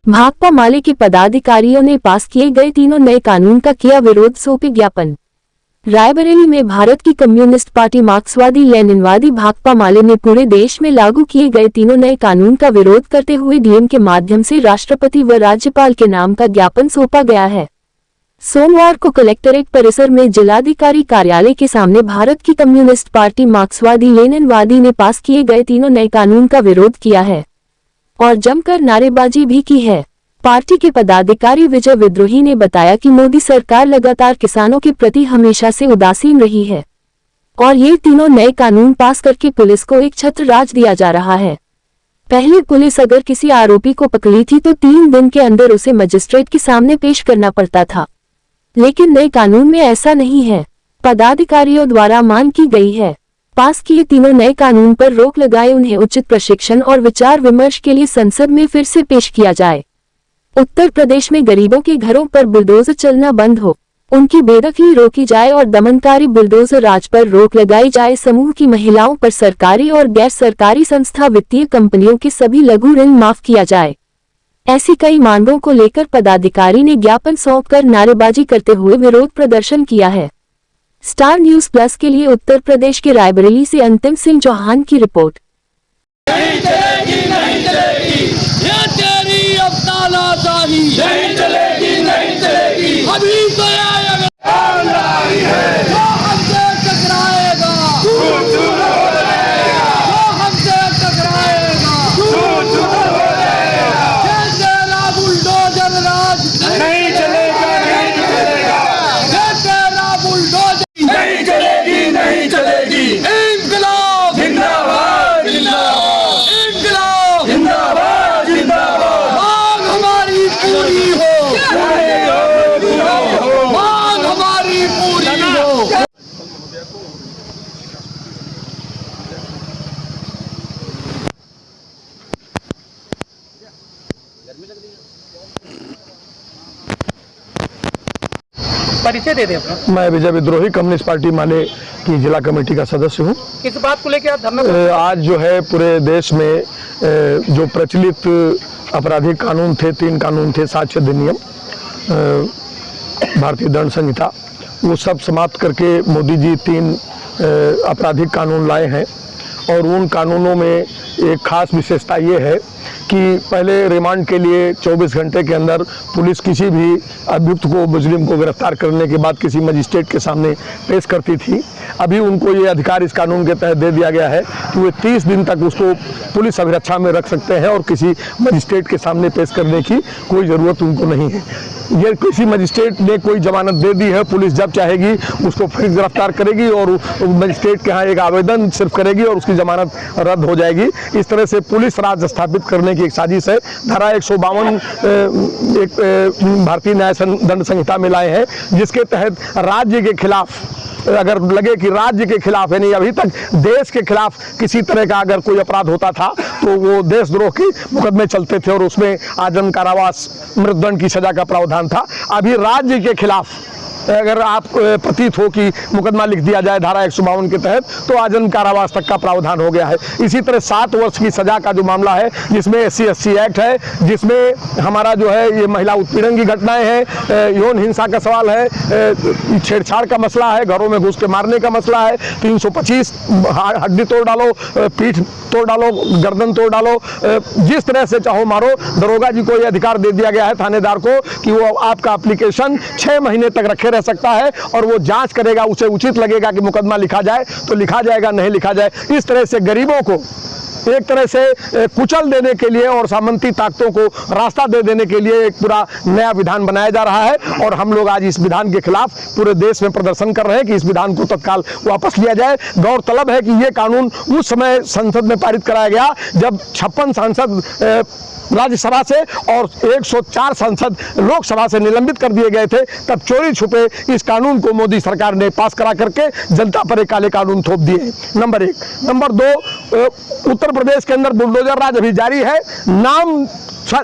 भाकपा माले के पदाधिकारियों ने पास किए गए तीनों नए कानून का किया विरोध, सौंपे ज्ञापन। रायबरेली में भारत की कम्युनिस्ट पार्टी मार्क्सवादी लेनिनवादी भाकपा माले ने पूरे देश में लागू किए गए तीनों नए कानून का विरोध करते हुए डीएम के माध्यम से राष्ट्रपति व राज्यपाल के नाम का ज्ञापन सौंपा गया है। सोमवार को कलेक्टरेट परिसर में जिलाधिकारी कार्यालय के सामने भारत की कम्युनिस्ट पार्टी मार्क्सवादी लेनिनवादी ने पास किए गए तीनों नए कानून का विरोध किया है और जमकर नारेबाजी भी की है। पार्टी के पदाधिकारी विजय विद्रोही ने बताया कि मोदी सरकार लगातार किसानों के प्रति हमेशा से उदासीन रही है और ये तीनों नए कानून पास करके पुलिस को एक छत्र राज दिया जा रहा है। पहले पुलिस अगर किसी आरोपी को पकड़ी थी तो 3 दिन के अंदर उसे मजिस्ट्रेट के सामने पेश करना पड़ता था, लेकिन नए कानून में ऐसा नहीं है। पदाधिकारियों द्वारा मांग की गई है पास किए तीनों नए कानून पर रोक लगाए उन्हें उचित प्रशिक्षण और विचार विमर्श के लिए संसद में फिर से पेश किया जाए। उत्तर प्रदेश में गरीबों के घरों पर बुलडोजर चलना बंद हो, उनकी बेदखली रोकी जाए और दमनकारी बुलडोजर राज पर रोक लगाई जाए। समूह की महिलाओं पर सरकारी और गैर सरकारी संस्था वित्तीय कंपनियों के सभी लघु ऋण माफ किया जाए। ऐसी कई मांगों को लेकर पदाधिकारी ने ज्ञापन सौंपकर नारेबाजी करते हुए विरोध प्रदर्शन किया है। स्टार न्यूज प्लस के लिए उत्तर प्रदेश के रायबरेली से अंतिम सिंह चौहान की रिपोर्ट। नहीं चलेगी, नहीं चलेगी, ये तेरी अब तानाशाही नहीं चलेगी, नहीं चलेगी। अभी तो है जो हमसे टकराएगा, जो हमसे टकराएगा, तेरा बुलडोजर राज नहीं चलेगा, नहीं चलेगा। तेरा बुलडोजर नहीं चलेगी, नहीं चलेगी। इंकलाब जिंदाबाद, जिंदाबाद, इंकलाब जिंदाबाद, जिंदाबाद। मांग हमारी पूरी हो, मांग हमारी पूरी हो। परिचय दे दें अपना। मैं विजय विद्रोही कम्युनिस्ट पार्टी माले की जिला कमेटी का सदस्य हूँ। किस बात को लेकर आप धरना? आज जो है पूरे देश में जो प्रचलित आपराधिक कानून थे, 3 कानून थे, साक्ष्य अधिनियम, भारतीय दंड संहिता, वो सब समाप्त करके मोदी जी 3 आपराधिक कानून लाए हैं। और उन कानूनों में एक खास विशेषता ये है कि पहले रिमांड के लिए 24 घंटे के अंदर पुलिस किसी भी अभियुक्त को, मुजरिम को गिरफ्तार करने के बाद किसी मजिस्ट्रेट के सामने पेश करती थी। अभी उनको ये अधिकार इस कानून के तहत दे दिया गया है कि वे 30 दिन तक उसको पुलिस अभिरक्षा में रख सकते हैं और किसी मजिस्ट्रेट के सामने पेश करने की कोई ज़रूरत उनको नहीं है। ये किसी मजिस्ट्रेट ने कोई जमानत दे दी है, पुलिस जब चाहेगी उसको फिर गिरफ्तार करेगी और मजिस्ट्रेट के यहाँ एक आवेदन सिर्फ करेगी और उसकी जमानत रद्द हो जाएगी। इस तरह से पुलिस राज स्थापित करने की एक साजिश है। धारा 152 एक भारतीय न्याय दंड संहिता में लाए हैं, जिसके तहत राज्य के खिलाफ अगर लगे कि राज्य के खिलाफ, यानी अभी तक देश के खिलाफ किसी तरह का अगर कोई अपराध होता था तो वो देशद्रोह के मुकदमे चलते थे और उसमें आजीवन कारावास, मृत्युदंड की सजा का प्रावधान था। अभी राज्य के खिलाफ अगर आप प्रतीत हो कि मुकदमा लिख दिया जाए धारा 152 के तहत तो आजीवन कारावास तक का प्रावधान हो गया है। इसी तरह 7 वर्ष की सजा का जो मामला है, जिसमें SC/ST एक्ट है, जिसमें हमारा जो है ये महिला उत्पीड़न की घटनाएं हैं, यौन हिंसा का सवाल है, छेड़छाड़ का मसला है, घरों में घुस के मारने का मसला है, 325 हड्डी तोड़ डालो, पीठ तोड़ डालो, गर्दन तोड़ डालो, जिस तरह से चाहो मारो। दरोगा जी को ये अधिकार दे दिया गया है, थानेदार को, कि वो आपका एप्लीकेशन 6 महीने तक रखे रह सकता है और वो जांच करेगा। उसे उचित लगेगा कि मुकदमा लिखा जाए तो लिखा जाएगा, नहीं लिखा जाए। इस तरह से गरीबों को एक तरह से कुचल देने के लिए और सामंती ताकतों को रास्ता दे देने के लिए एक पूरा नया विधान बनाया जा रहा है और हम लोग आज इस विधान के खिलाफ पूरे देश में प्रदर्शन कर रहे हैं कि इस विधान को तत्काल वापस लिया जाए। गौरतलब है कि ये कानून उस समय संसद में पारित कराया गया जब 56 सांसद राज्यसभा से और 104 सांसद लोकसभा से निलंबित कर दिए गए थे। तब चोरी छुपे इस कानून को मोदी सरकार ने पास करा करके जनता पर एक काले कानून थोप दिए। नंबर 1। नंबर 2, उत्तर प्रदेश के अंदर बुलडोजर राज अभी जारी है। नाम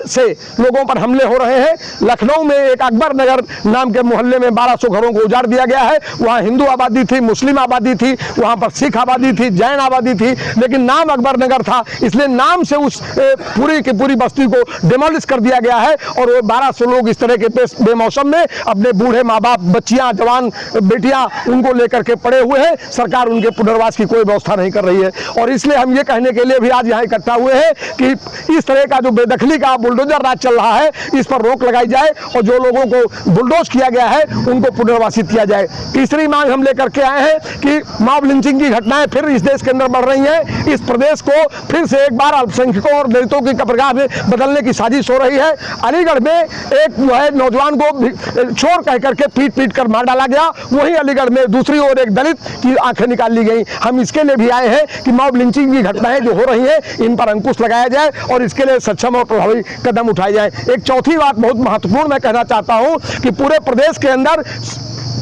से लोगों पर हमले हो रहे हैं। लखनऊ में एक अकबर नगर नाम के मोहल्ले में 1200 घरों को उजाड़ दिया गया है। वहाँ हिंदू आबादी थी, मुस्लिम आबादी थी, वहाँ पर सिख आबादी थी, जैन आबादी थी, लेकिन नाम अकबर नगर था, इसलिए नाम से उस पूरी की पूरी बस्ती को डिमोलिश कर दिया गया है। और वो 1200 लोग इस तरह के बेमौसम में अपने बूढ़े माँ बाप, बच्चियाँ, जवान बेटियाँ उनको लेकर के पड़े हुए हैं। सरकार उनके पुनर्वास की कोई व्यवस्था नहीं कर रही है। और इसलिए हम ये कहने के लिए भी आज यहाँ इकट्ठा हुए हैं कि इस तरह का जो बेदखली का बुलडोजर राज चल रहा है, इस पर रोक लगाई जाए और जो लोगों को बुलडोज किया गया है उनको पुनर्वासित किया जाए। तीसरी मांग हम लेकर के आए हैं कि मॉब लिंचिंग की घटनाएं फिर इस देश के अंदर बढ़ रही हैं। इस प्रदेश को फिर से एक बार अल्पसंख्यकों और दलितों की कब्रगाह में बदलने की साजिश हो रही है। अलीगढ़ में एक जो है नौजवान को चोर कह करके पीट कर मार डाला गया, वहीं अलीगढ़ में दूसरी ओर एक दलित की आंखें निकाल ली गई। हम इसके लिए भी आए हैं कि मॉब लिंचिंग की घटनाएं जो हो रही हैं इन पर अंकुश लगाया जाए और इसके लिए सक्षम और प्रभावी कदम उठाए जाए। एक चौथी बात बहुत महत्वपूर्ण मैं कहना चाहता हूं कि पूरे प्रदेश के अंदर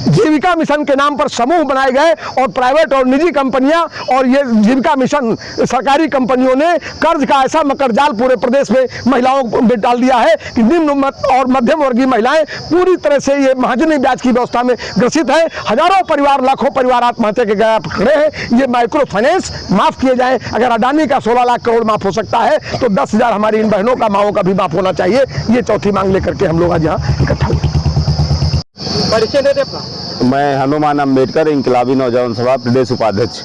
जीविका मिशन के नाम पर समूह बनाए गए और प्राइवेट और निजी कंपनियां और ये जीविका मिशन सरकारी कंपनियों ने कर्ज का ऐसा मकड़जाल पूरे प्रदेश में महिलाओं में डाल दिया है कि निम्न और मध्यम वर्गीय महिलाएं पूरी तरह से ये महाजनी ब्याज की व्यवस्था में ग्रसित है। हजारों परिवार, लाखों परिवार आत्महत्या के गया खड़े हैं। ये माइक्रो फाइनेंस माफ किए जाएं। अगर अडानी का 16 लाख करोड़ माफ हो सकता है तो 10,000 हमारी इन बहनों का, माओं का भी माफ होना चाहिए। ये चौथी मांग लेकर के हम लोग आज यहाँ इकट्ठा हुए। परिचय दे दे अपना। मैं हनुमान अंबेडकर इंकलाबी नौजवान सभा प्रदेश उपाध्यक्ष।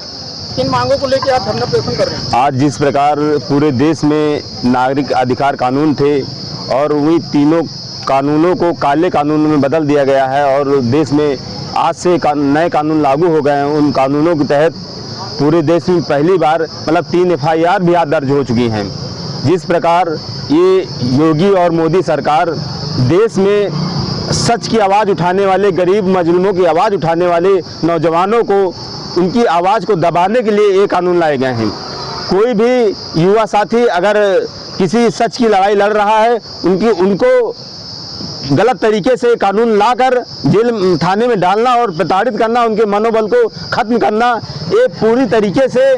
किन मांगों को लेकर आप धरना प्रदर्शन कर रहे हैं? आज जिस प्रकार पूरे देश में नागरिक अधिकार कानून थे और वही तीनों कानूनों को काले कानून में बदल दिया गया है और देश में आज से नए कानून लागू हो गए हैं, उन कानूनों के तहत पूरे देश में पहली बार 3 FIR भी आज दर्ज हो चुकी हैं। जिस प्रकार ये योगी और मोदी सरकार देश में सच की आवाज़ उठाने वाले, गरीब मजलूमों की आवाज़ उठाने वाले नौजवानों को, उनकी आवाज़ को दबाने के लिए ये कानून लाए गए हैं। कोई भी युवा साथी अगर किसी सच की लड़ाई लड़ रहा है, उनको गलत तरीके से कानून लाकर जेल थाने में डालना और प्रताड़ित करना, उनके मनोबल को खत्म करना, ये पूरी तरीके से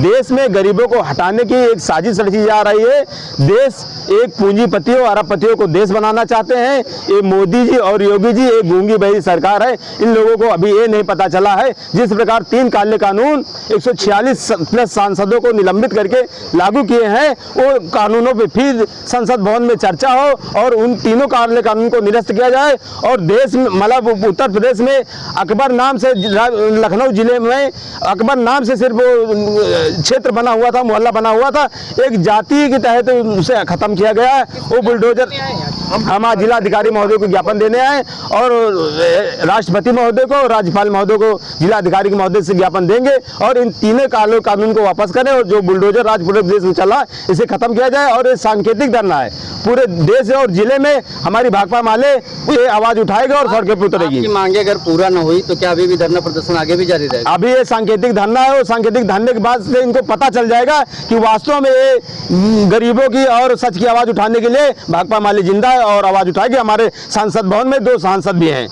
देश में गरीबों को हटाने की एक साजिश रची जा रही है। देश एक पूंजीपतियों, अरबपतियों को देश बनाना चाहते हैं। ये मोदी जी और योगी जी एक गूंगी बहरी सरकार है। इन लोगों को अभी ये नहीं पता चला है जिस प्रकार 3 काले कानून 146 प्लस सांसदों को निलंबित करके लागू किए हैं, वो कानूनों पर फिर संसद भवन में चर्चा हो और उन तीनों काले कानून को निरस्त किया जाए। और देश में मतलब उत्तर प्रदेश में अकबर नाम से, लखनऊ जिले में अकबर नाम से सिर्फ क्षेत्र बना हुआ था, मोहल्ला बना हुआ था, एक जाति के तहत उसे खत्म किया गया है। वो बुलडोजर हम आज जिलाधिकारी महोदय को ज्ञापन देने आए और राष्ट्रपति महोदय को, राज्यपाल महोदय को, जिलाधिकारी महोदय से ज्ञापन देंगे और इन तीनों काले कानून को वापस करें और जो बुलडोजर राज पूरे देश में चला इसे खत्म किया जाए। और ये सांकेतिक धरना है, पूरे देश और जिले में हमारी भाकपा माले ये आवाज उठाएगा और सड़कों पर उतरेगी। आपकी मांगे अगर पूरा न हुई तो क्या अभी भी धरना प्रदर्शन आगे भी जारी रहेगा? अभी ये सांकेतिक धरना है और सांकेतिक धरने के बाद से इनको पता चल जाएगा कि वास्तव में ये गरीबों की और सच की आवाज उठाने के लिए भाकपा माले जिंदा है और आवाज उठाएगी। हमारे सांसद भवन में 2 सांसद भी हैं।